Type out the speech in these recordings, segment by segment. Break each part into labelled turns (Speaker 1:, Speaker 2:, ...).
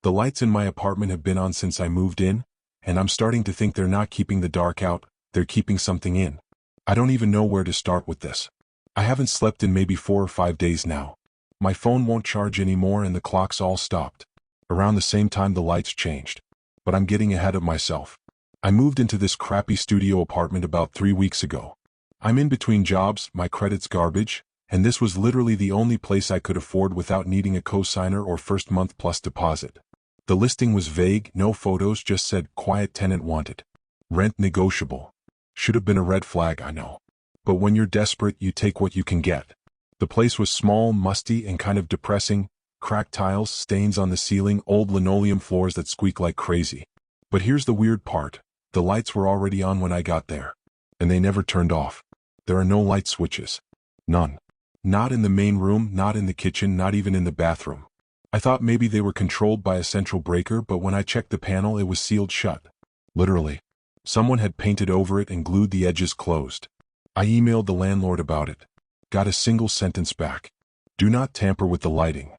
Speaker 1: The lights in my apartment have been on since I moved in, and I'm starting to think they're not keeping the dark out, they're keeping something in. I don't even know where to start with this. I haven't slept in maybe 4 or 5 days now. My phone won't charge anymore and the clocks all stopped. Around the same time the lights changed. But I'm getting ahead of myself. I moved into this crappy studio apartment about 3 weeks ago. I'm in between jobs, my credit's garbage, and this was literally the only place I could afford without needing a cosigner or first month plus deposit. The listing was vague, no photos, just said quiet tenant wanted. Rent negotiable. Should have been a red flag, I know. But when you're desperate, you take what you can get. The place was small, musty, and kind of depressing. Cracked tiles, stains on the ceiling, old linoleum floors that squeak like crazy. But here's the weird part. The lights were already on when I got there. And they never turned off. There are no light switches. None. Not in the main room, not in the kitchen, not even in the bathroom. I thought maybe they were controlled by a central breaker, but when I checked the panel it was sealed shut. Literally. Someone had painted over it and glued the edges closed. I emailed the landlord about it. Got a single sentence back. Do not tamper with the lighting.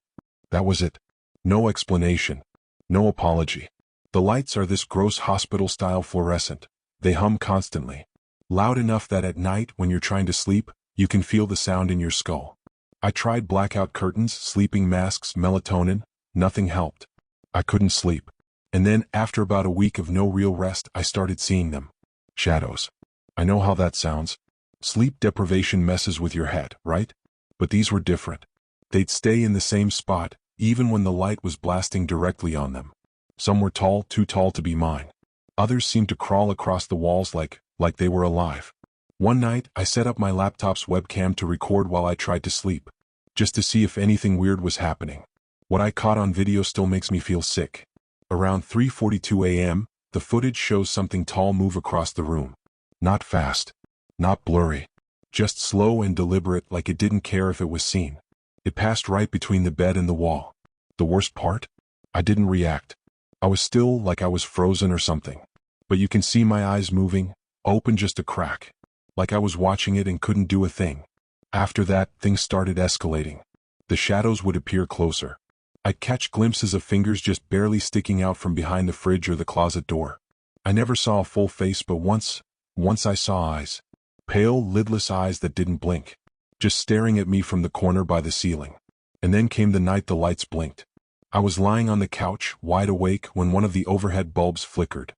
Speaker 1: That was it. No explanation. No apology. The lights are this gross hospital-style fluorescent. They hum constantly. Loud enough that at night, when you're trying to sleep, you can feel the sound in your skull. I tried blackout curtains, sleeping masks, melatonin. Nothing helped. I couldn't sleep. And then, after about a week of no real rest, I started seeing them. Shadows. I know how that sounds. Sleep deprivation messes with your head, right? But these were different. They'd stay in the same spot, even when the light was blasting directly on them. Some were tall, too tall to be mine. Others seemed to crawl across the walls like they were alive. One night, I set up my laptop's webcam to record while I tried to sleep, just to see if anything weird was happening. What I caught on video still makes me feel sick. Around 3:42 a.m., the footage shows something tall move across the room. Not fast. Not blurry. Just slow and deliberate, like it didn't care if it was seen. It passed right between the bed and the wall. The worst part? I didn't react. I was still, like I was frozen or something. But you can see my eyes moving, open just a crack. Like I was watching it and couldn't do a thing. After that, things started escalating. The shadows would appear closer. I'd catch glimpses of fingers just barely sticking out from behind the fridge or the closet door. I never saw a full face, but once I saw eyes. Pale, lidless eyes that didn't blink. Just staring at me from the corner by the ceiling. And then came the night the lights blinked. I was lying on the couch, wide awake, when one of the overhead bulbs flickered.